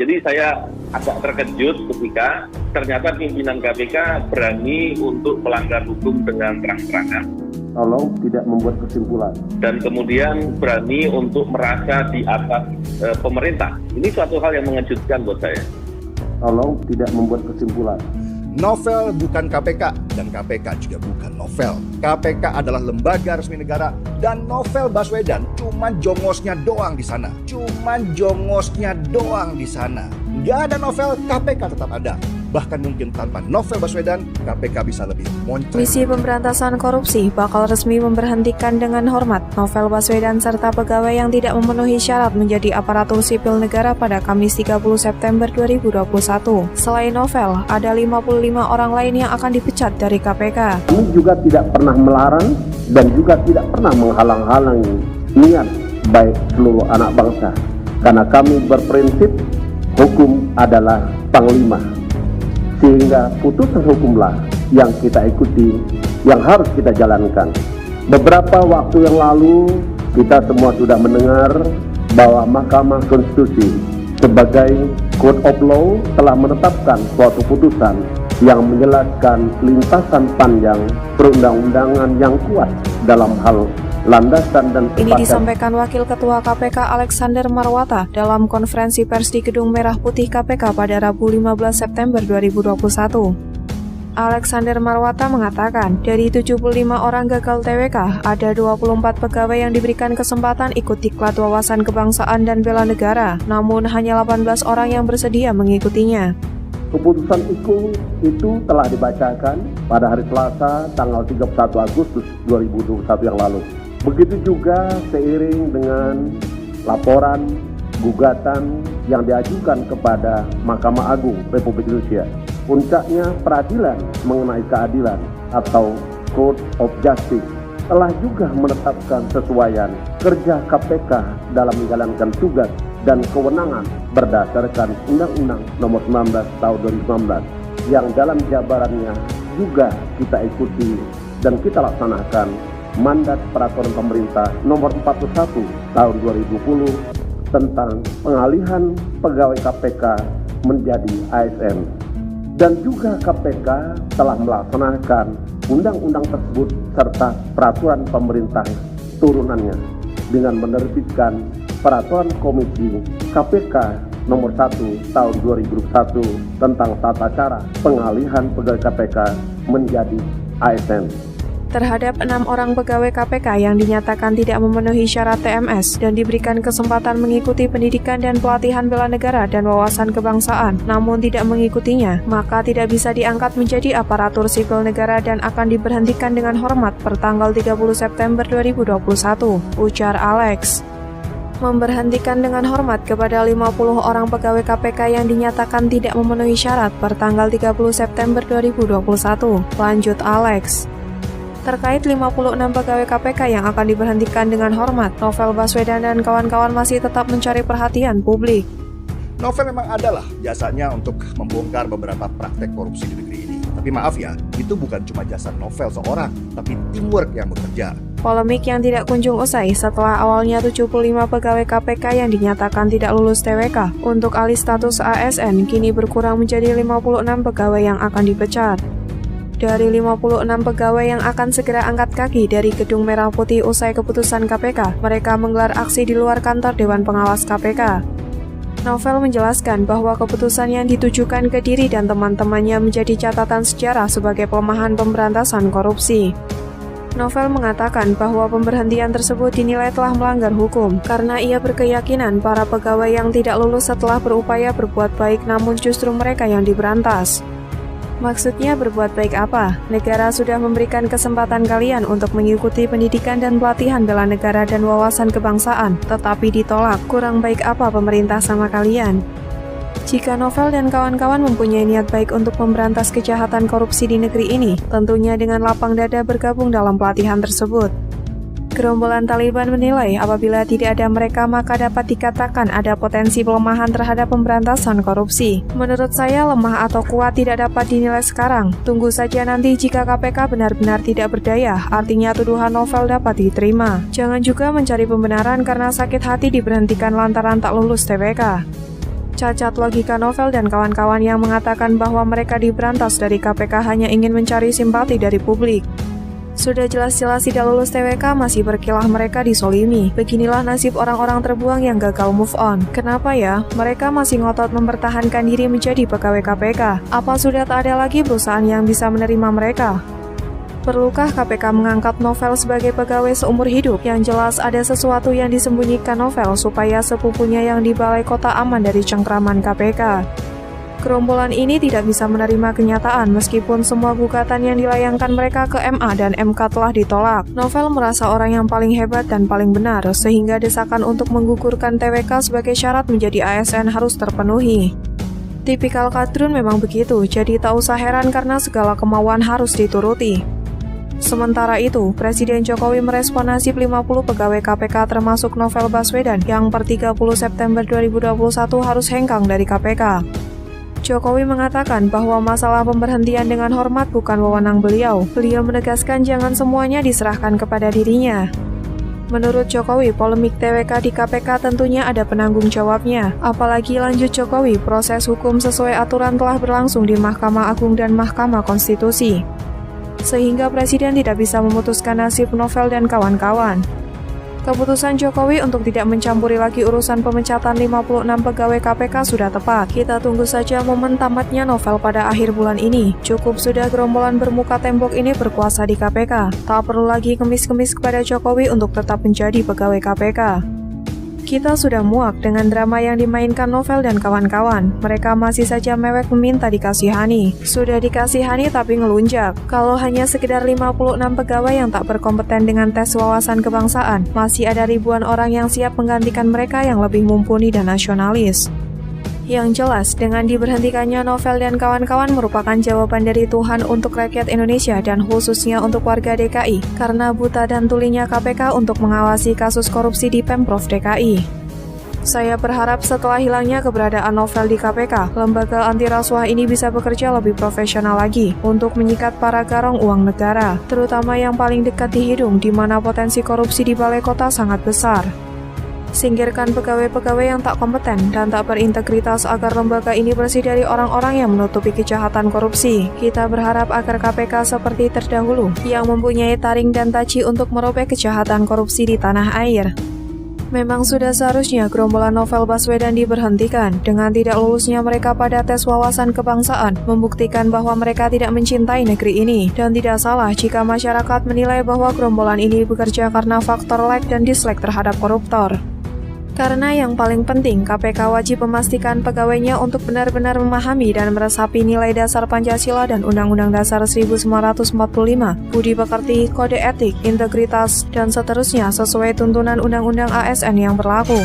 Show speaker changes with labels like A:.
A: Jadi saya agak terkejut ketika ternyata pimpinan KPK berani untuk melanggar hukum dengan terang-terangan.
B: Tolong tidak membuat kesimpulan.
A: Dan kemudian berani untuk merasa di atas pemerintah. Ini suatu hal yang mengejutkan buat saya.
B: Tolong tidak membuat kesimpulan.
C: Novel bukan KPK dan KPK juga bukan Novel. KPK adalah lembaga resmi negara dan Novel Baswedan cuman jongosnya doang di sana. Nggak ada Novel, KPK tetap ada. Bahkan mungkin tanpa Novel Baswedan, KPK bisa lebih moncong.
D: Komisi Pemberantasan Korupsi bakal resmi memberhentikan dengan hormat Novel Baswedan serta pegawai yang tidak memenuhi syarat menjadi aparatur sipil negara pada Kamis 30 September 2021. Selain Novel, ada 55 orang lain yang akan dipecat dari KPK.
B: Kami juga tidak pernah melarang dan juga tidak pernah menghalang-halangi niat baik seluruh anak bangsa. Karena kami berprinsip hukum adalah panglima. Sehingga putusan hukumlah yang kita ikuti, yang harus kita jalankan. Beberapa waktu yang lalu, kita semua sudah mendengar bahwa Mahkamah Konstitusi sebagai Court of Law telah menetapkan suatu putusan yang menjelaskan lintasan panjang perundang-undangan yang kuat dalam hal landasan dan
D: Ini disampaikan Wakil Ketua KPK Alexander Marwata dalam konferensi pers di Gedung Merah Putih KPK pada Rabu 15 September 2021. Alexander Marwata mengatakan, dari 75 orang gagal TWK, ada 24 pegawai yang diberikan kesempatan ikut diklat wawasan kebangsaan dan bela negara, namun hanya 18 orang yang bersedia mengikutinya.
B: Keputusan itu telah dibacakan pada hari Selasa tanggal 31 Agustus 2021 yang lalu. Begitu juga seiring dengan laporan gugatan yang diajukan kepada Mahkamah Agung Republik Indonesia. Puncaknya peradilan mengenai keadilan atau Court of Justice telah juga menetapkan sesuaian kerja KPK dalam menjalankan tugas dan kewenangan berdasarkan Undang-Undang Nomor 19 Tahun 2019 yang dalam jabarannya juga kita ikuti dan kita laksanakan mandat peraturan pemerintah Nomor 41 Tahun 2020 tentang pengalihan pegawai KPK menjadi ASN. Dan juga KPK telah melaksanakan undang-undang tersebut serta peraturan pemerintah turunannya dengan menerbitkan Peraturan Komisi KPK Nomor 1 Tahun 2001 tentang tata cara pengalihan pegawai KPK menjadi ASN.
D: Terhadap 6 orang pegawai KPK yang dinyatakan tidak memenuhi syarat TMS dan diberikan kesempatan mengikuti pendidikan dan pelatihan bela negara dan wawasan kebangsaan, namun tidak mengikutinya, maka tidak bisa diangkat menjadi aparatur sipil negara dan akan diberhentikan dengan hormat per tanggal 30 September 2021, ujar Alex. Memberhentikan dengan hormat kepada 50 orang pegawai KPK yang dinyatakan tidak memenuhi syarat per tanggal 30 September 2021, lanjut Alex. Terkait 56 pegawai KPK yang akan diberhentikan dengan hormat, Novel Baswedan dan kawan-kawan masih tetap mencari perhatian publik.
C: Novel memang adalah jasanya untuk membongkar beberapa praktek korupsi di negeri ini. Tapi maaf ya, itu bukan cuma jasa Novel seorang, tapi teamwork yang bekerja.
D: Polemik yang tidak kunjung usai setelah awalnya 75 pegawai KPK yang dinyatakan tidak lulus TWK untuk alih status ASN kini berkurang menjadi 56 pegawai yang akan dipecat. Dari 56 pegawai yang akan segera angkat kaki dari Gedung Merah Putih usai keputusan KPK, mereka menggelar aksi di luar kantor Dewan Pengawas KPK. Novel menjelaskan bahwa keputusan yang ditujukan ke diri dan teman-temannya menjadi catatan sejarah sebagai pelemahan pemberantasan korupsi. Novel mengatakan bahwa pemberhentian tersebut dinilai telah melanggar hukum karena ia berkeyakinan para pegawai yang tidak lulus setelah berupaya berbuat baik namun justru mereka yang diberantas. Maksudnya berbuat baik apa? Negara sudah memberikan kesempatan kalian untuk mengikuti pendidikan dan pelatihan bela negara dan wawasan kebangsaan, tetapi ditolak. Kurang baik apa pemerintah sama kalian? Jika Novel dan kawan-kawan mempunyai niat baik untuk memberantas kejahatan korupsi di negeri ini, tentunya dengan lapang dada bergabung dalam pelatihan tersebut. Gerombolan Taliban menilai apabila tidak ada mereka maka dapat dikatakan ada potensi pelemahan terhadap pemberantasan korupsi. Menurut saya lemah atau kuat tidak dapat dinilai sekarang. Tunggu saja nanti jika KPK benar-benar tidak berdaya, artinya tuduhan Novel dapat diterima. Jangan juga mencari pembenaran karena sakit hati diberhentikan lantaran tak lulus TWK. Cacat logika Novel dan kawan-kawan yang mengatakan bahwa mereka diberantas dari KPK hanya ingin mencari simpati dari publik. Sudah jelas-jelas tidak lulus TWK, masih berkilah mereka disolimi. Beginilah nasib orang-orang terbuang yang gagal move on. Kenapa ya? Mereka masih ngotot mempertahankan diri menjadi pegawai KPK. Apa sudah tak ada lagi perusahaan yang bisa menerima mereka? Perlukah KPK mengangkat Novel sebagai pegawai seumur hidup? Yang jelas ada sesuatu yang disembunyikan Novel supaya sepupunya yang di balai kota aman dari cengkraman KPK. Gerombolan ini tidak bisa menerima kenyataan meskipun semua gugatan yang dilayangkan mereka ke MA dan MK telah ditolak. Novel merasa orang yang paling hebat dan paling benar, sehingga desakan untuk menggugurkan TWK sebagai syarat menjadi ASN harus terpenuhi. Tipikal kadrun memang begitu, jadi tak usah heran karena segala kemauan harus dituruti. Sementara itu, Presiden Jokowi merespon nasib 50 pegawai KPK termasuk Novel Baswedan yang per 30 September 2021 harus hengkang dari KPK. Jokowi mengatakan bahwa masalah pemberhentian dengan hormat bukan wewenang beliau. Beliau menegaskan jangan semuanya diserahkan kepada dirinya. Menurut Jokowi, polemik TWK di KPK tentunya ada penanggung jawabnya. Apalagi lanjut Jokowi, proses hukum sesuai aturan telah berlangsung di Mahkamah Agung dan Mahkamah Konstitusi. Sehingga Presiden tidak bisa memutuskan nasib Novel dan kawan-kawan. Keputusan Jokowi untuk tidak mencampuri lagi urusan pemecatan 56 pegawai KPK sudah tepat. Kita tunggu saja momen tamatnya Novel pada akhir bulan ini. Cukup sudah gerombolan bermuka tembok ini berkuasa di KPK. Tak perlu lagi kemis-kemis kepada Jokowi untuk tetap menjadi pegawai KPK. Kita sudah muak dengan drama yang dimainkan Novel dan kawan-kawan. Mereka masih saja mewek meminta dikasihani. Sudah dikasihani tapi ngelunjak. Kalau hanya sekedar 56 pegawai yang tak berkompeten dengan tes wawasan kebangsaan, masih ada ribuan orang yang siap menggantikan mereka yang lebih mumpuni dan nasionalis. Yang jelas, dengan diberhentikannya Novel dan kawan-kawan merupakan jawaban dari Tuhan untuk rakyat Indonesia dan khususnya untuk warga DKI, karena buta dan tulinya KPK untuk mengawasi kasus korupsi di Pemprov DKI. Saya berharap setelah hilangnya keberadaan Novel di KPK, lembaga anti rasuah ini bisa bekerja lebih profesional lagi untuk menyikat para garong uang negara, terutama yang paling dekat di hidung di mana potensi korupsi di balai kota sangat besar. Singkirkan pegawai-pegawai yang tak kompeten dan tak berintegritas agar lembaga ini bersih dari orang-orang yang menutupi kejahatan korupsi. Kita berharap agar KPK seperti terdahulu, yang mempunyai taring dan taji untuk merobek kejahatan korupsi di tanah air. Memang sudah seharusnya gerombolan Novel Baswedan diberhentikan. Dengan tidak lulusnya mereka pada tes wawasan kebangsaan, membuktikan bahwa mereka tidak mencintai negeri ini. Dan tidak salah jika masyarakat menilai bahwa gerombolan ini bekerja karena faktor like dan dislike terhadap koruptor. Karena yang paling penting, KPK wajib memastikan pegawainya untuk benar-benar memahami dan meresapi nilai dasar Pancasila dan Undang-Undang Dasar 1945, budi pekerti, kode etik, integritas, dan seterusnya sesuai tuntunan Undang-Undang ASN yang berlaku.